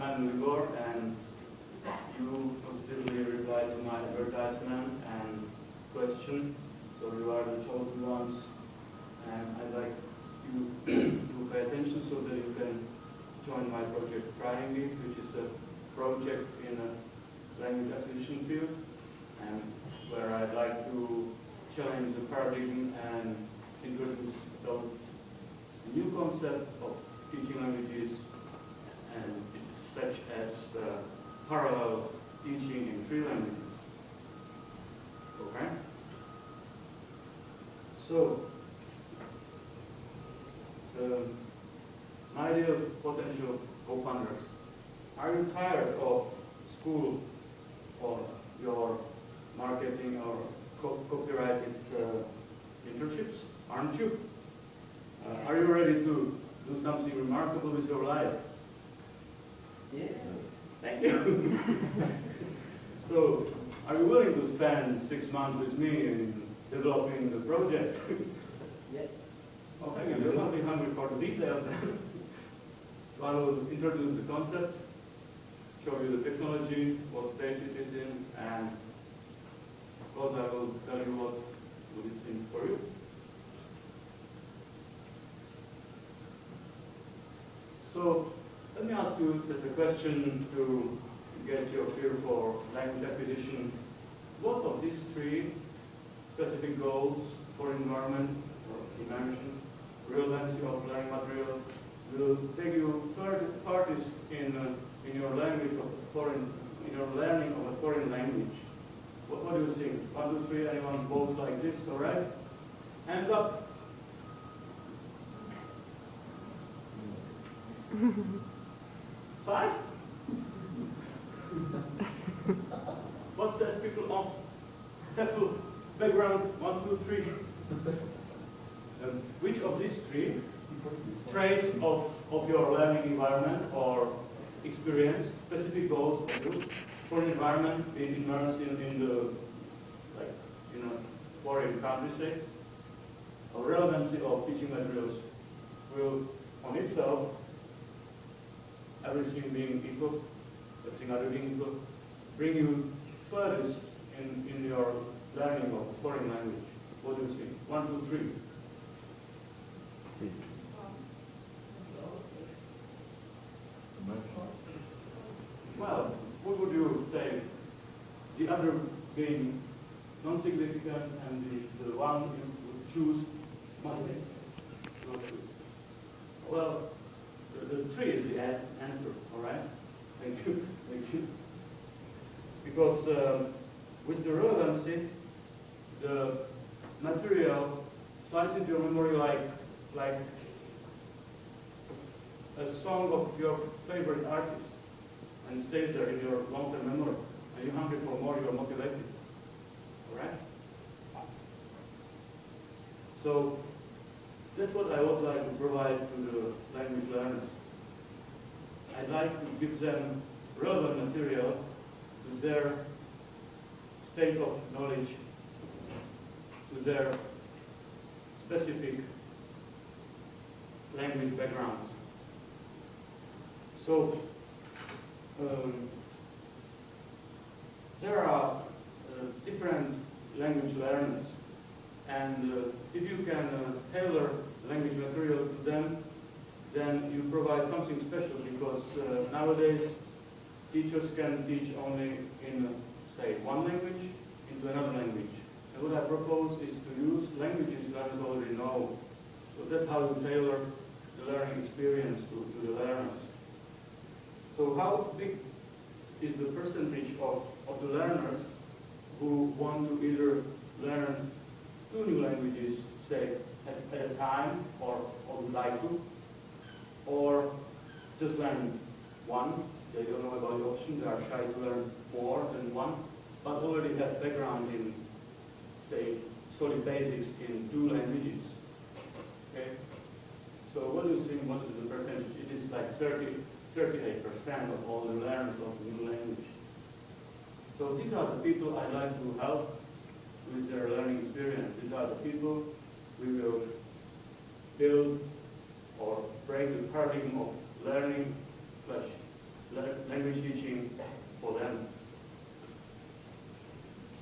I'm Igor, and you positively replied to my advertisement and question, so you are the chosen ones, and I'd like you to pay attention so that you can join my project Trilingi, which is a project in a language acquisition field, and where I'd like to challenge the paradigm and introduce those new concepts of teaching languages, and such as parallel teaching in 3 languages. Okay? So, my ideal potential co-founders, are you tired of school or your marketing or copyrighted internships? Aren't you? Are you ready to do something remarkable with your life? Yeah. Thank you. So, are you willing to spend 6 months with me in developing the project? Yes. Oh, thank you. You're not be hungry for the details. So I will introduce the concept, show you the technology, what stage it is in, and of course I will tell you what is in for you. So let me ask you just a question to get your feel for language acquisition. What of these 3 specific goals for environment or immersion, relevancy of learning material, will take you furthest in your language of in your learning of a foreign language? What do you think? 1, 2, 3, anyone votes like this, all right? Hands up. 5? What says people of TEFL background? 1, 2, 3. Which of these 3 traits of your learning environment or experience, specific goals for you, for an environment being immersed in the foreign country state, or relevancy of teaching materials will on itself, everything being equal, everything other being equal, bring you furthest in your learning of foreign language? What do you think? 1, 2, 3. Well, what would you say? The other being non-significant and the one you would choose must be? Well, the 3 is the answer, all right? Thank you. Thank you. Because with the relevancy, the material slides into your memory like a song of your favorite artist, and stays there in your long-term memory. And you're hungry for more, you're motivated. All right? So that's what I would like to provide to the language learners. I'd like to give them relevant material to their state of knowledge, to their specific language backgrounds. So there are different language learners, and if you can tailor language material to them, then you provide something special, because nowadays teachers can teach only in, say, one language into another language. And what I propose is to use languages learners already know. So that's how you tailor the learning experience to the learners. So how big is the percentage of the learners who want to either learn 2 new languages, say, at a time, or would like to, or just learn 1? They don't know about the option, they are shy to learn more than 1, but already have background in, say, solid basics in 2 languages. Okay? So what do you think, what is the percentage? It is like 38% of all the learners of the new language. So these are the people I'd like to help with their learning experience. These are the people we will build or break the paradigm of learning / language teaching for them.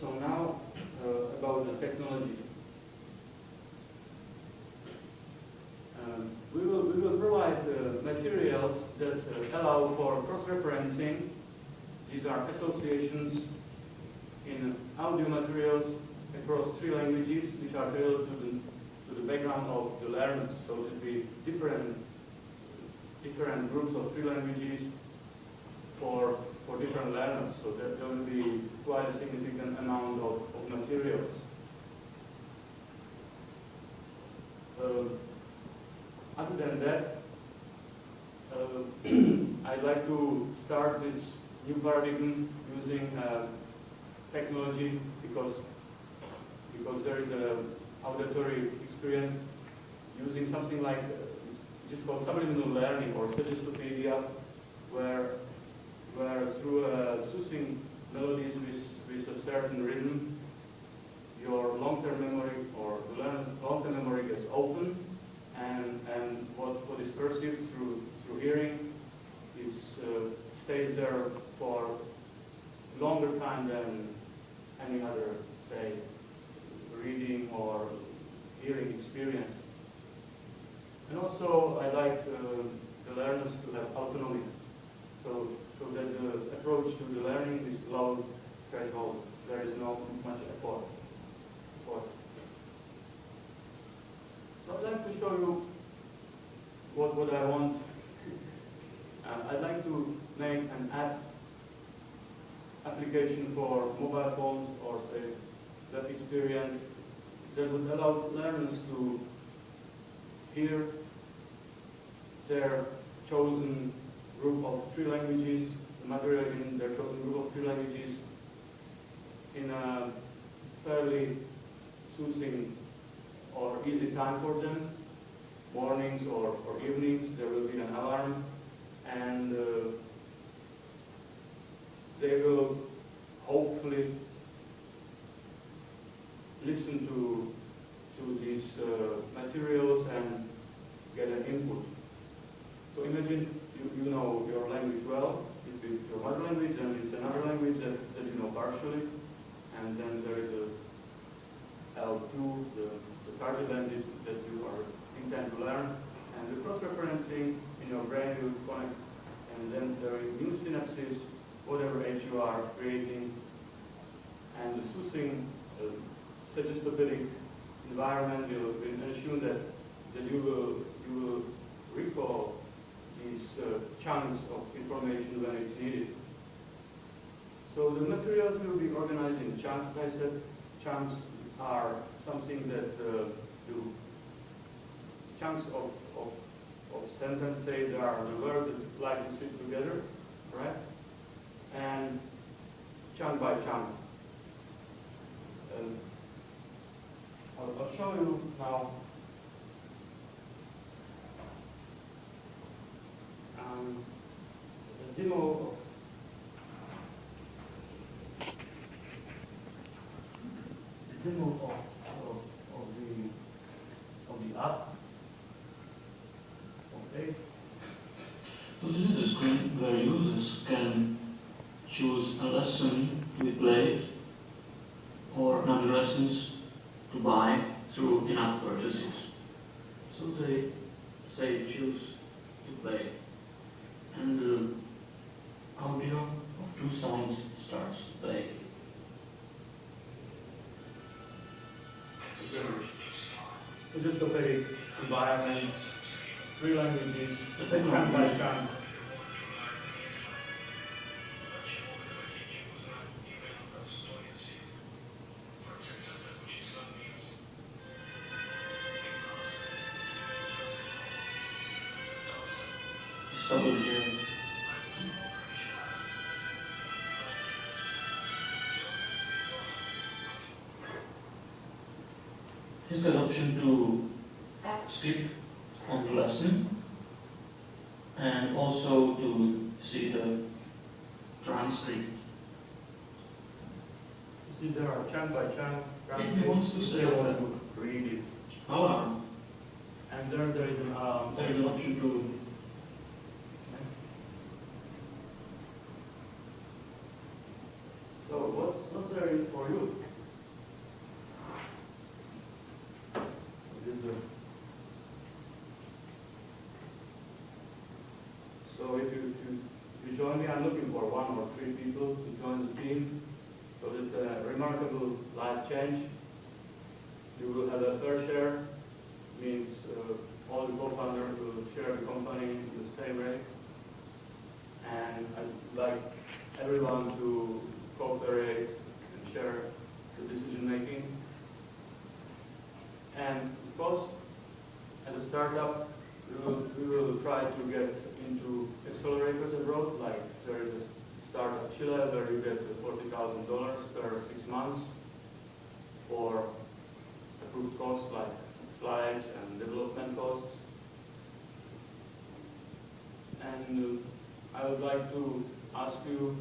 So now about the technology. We will provide materials that allow for cross-referencing. These are associations in audio materials across 3 languages, which are tailored to the background of the learners. So it will be different groups of 3 languages for different learners. So there will be quite a significant amount of materials. Other than that, I'd like to start this new paradigm using technology because there is an auditory experience using something like which is called subliminal learning or suggestopedia, where through soothing melodies with a certain rhythm, your long-term memory or the learner's long-term memory gets open, and what is perceived through hearing is stays there for longer time than any other, say, reading or hearing experience. And also, I like the learners to have autonomy, so that the approach to the learning is low threshold. There is no much effort. So I'd like to show you what I want. I'd like to make an application for mobile phones or say that experience that would allow learners to hear their chosen group of 3 languages, the material in their chosen group of 3 languages in a fairly soothing or easy time for them. Mornings or evenings, there will be an alarm, and they will hopefully listen to these materials and get an input. So imagine you know your language well, it's your mother language, and it's another language that you know partially, and then there is a L2, the target language that you are intend to learn, and the cross-referencing in your brain will connect, and then there is new synapses, whatever age you are creating, and the soothing, suggestopedic environment will ensure that you will recall these chunks of information when it's needed. So the materials will be organized in chunks. I said chunks are something that do chunks of sentence, say there are the words that like to sit together, right? And chunk by chunk. I'll show you now a demo of the app. Okay. So this is the screen where users can choose a lesson to be played or another lessons to buy through in-app purchases. So they say choose to play, and the audio of 2 songs starts to play. So just a very environment, 3 languages, chunk by chunk. Stop it here. Here's the option to skip on the lesson and also to see the transcript. See, there are chunk by chunk. If he wants to say want that, to read it. alarm. And there is an There is an option to join me. I'm looking for 1 or 3 people to join the team. So it's a remarkable life change. You will have a fair share, means all the co-founders will share the company in the same rate. And I'd like everyone to cooperate and share the decision making. And of course, as a startup, we will try to get into accelerators abroad. Like there is a startup Chile where you get $40,000 per 6 months for approved costs like flights and development costs. And I would like to ask you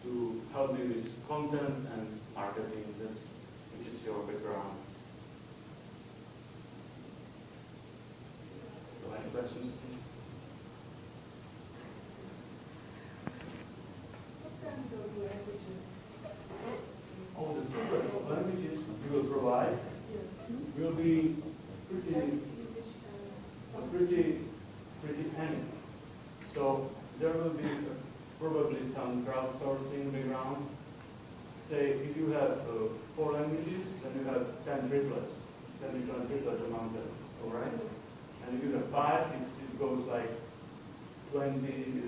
to help me with content and marketing, which is your background. So any questions? What kind of languages? All the different languages you will provide will be pretty handy. So there will be probably some crowdsourcing background. Say if you have 4 languages, then you have 10 triplets, 10 different triplets among them, all right? And if you have 5, it goes like 20,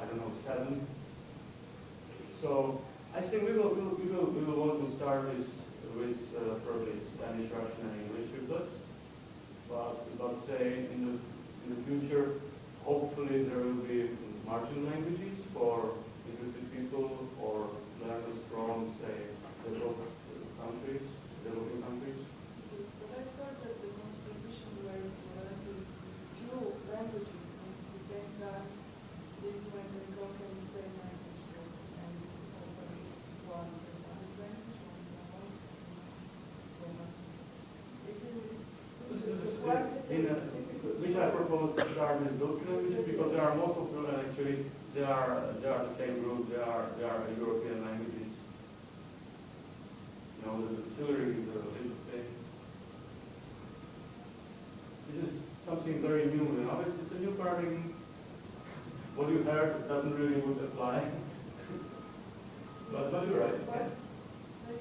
I don't know, 7. So I think we will want to start with probably Spanish, Russian, and English triplets. But say in the future, hopefully there will be marginal languages for interested people or learners from say developing countries. But I thought that the contribution were to few languages and at the same time this when they talk in the same language and over one Spanish language, one Which I propose to start with those languages because there are most of them actually they are the same group. They are European languages. You know, the Trilingi is a little thing. This is something very new. You know, it's a new paradigm. What you heard doesn't really would apply. but you're right. They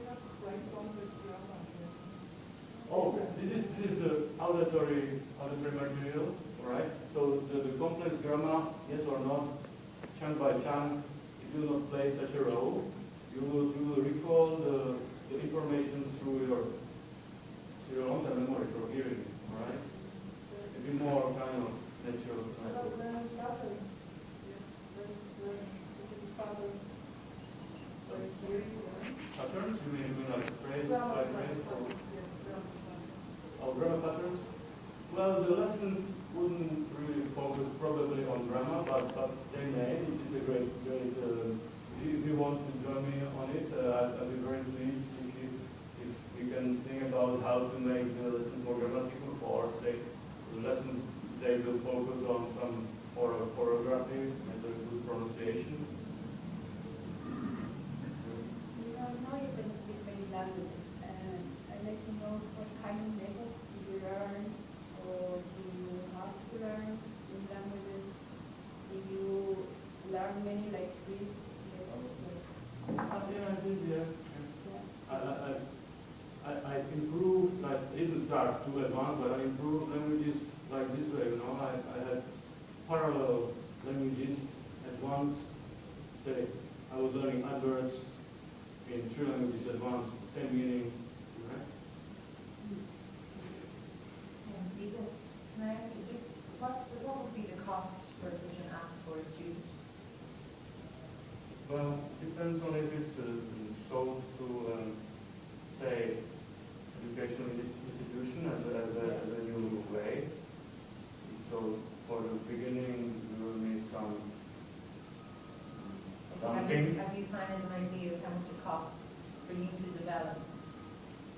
have quite complex grammar. Oh, this is the auditory material, right? So the complex grammar, yes or not, chunk by chunk, it will not play such a role. You will recall the information through your long-term memory for hearing, all right? It will be more kind of natural. Patterns? You mean like phrase by phrase? Or grammar patterns? Well, the lessons wouldn't really focus probably on grammar, but they may, which is a great if you want to join me on it, I'd be very pleased if we can think about how to make the lessons more grammatical, or say the lessons they will focus on some orthography and a good pronunciation. Now you've been speaking languages, and I'd like to know what kind of methods do you learn, or do you have to learn in languages? Do you learn many like this? Yeah, I did, yeah. I improved, like, I didn't start too advanced, but I improved languages like this way, you know. I had parallel languages at once. Say, I was learning adverbs in 3 languages at once, same meaning, right? Can I ask you just, what would be the cost for such an app for a student? Well, depends on if it's sold to, say, educational institution as a new way. So for the beginning, we will need some Have something. you kind of an idea of how much it costs for you to develop,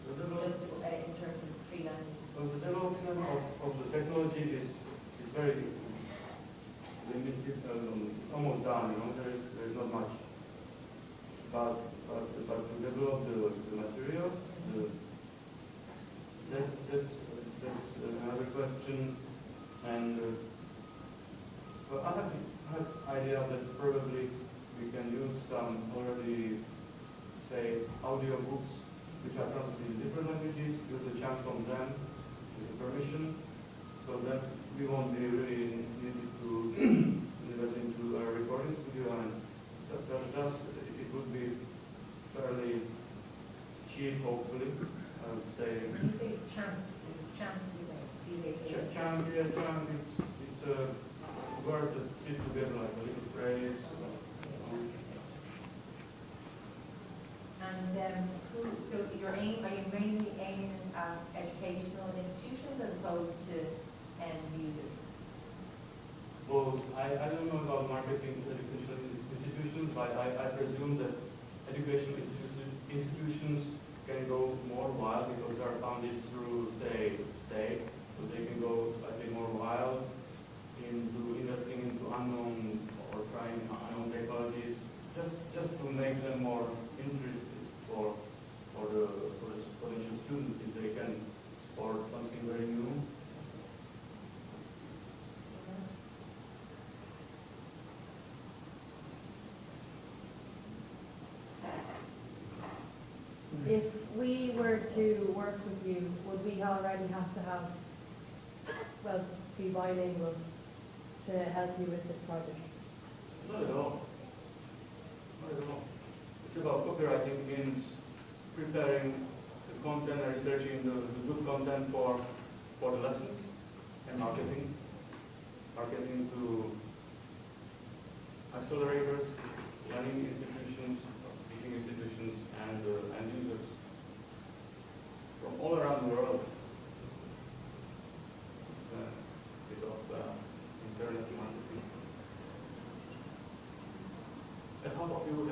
The just in terms of freelancing? well, the development of the technology is very limited, almost done. You know, there is not much. But to develop the materials, that's another question. And well, I have idea of the that probably we can use some already, say, audio books which are translated in different languages, use the chunks from them with the permission, so that we won't be really needed to invest into a recording studio, and just it would be fairly cheap, hopefully. I would say. When you say chant, Chant, yeah, chant. It's words that fit together like a little phrase. And so your aim, are you mainly aiming at educational institutions as opposed to end users? Well, I don't know about marketing educational institutions, but I presume that educational institutions can go more wild because they are funded through, say, state, so they can go slightly more wild into investing into unknown or trying unknown technologies, just to make them more interested for the potential students if they can support something very new. If we were to work with you, would we already have to have, well, be bilingual to help you with this project? Not at all. Not at all. It's about copywriting means preparing the content and researching the good content for the lessons, and marketing to accelerators, learning institutions, teaching institutions, and users from all around the world. It's a bit of internet marketing. And how about you?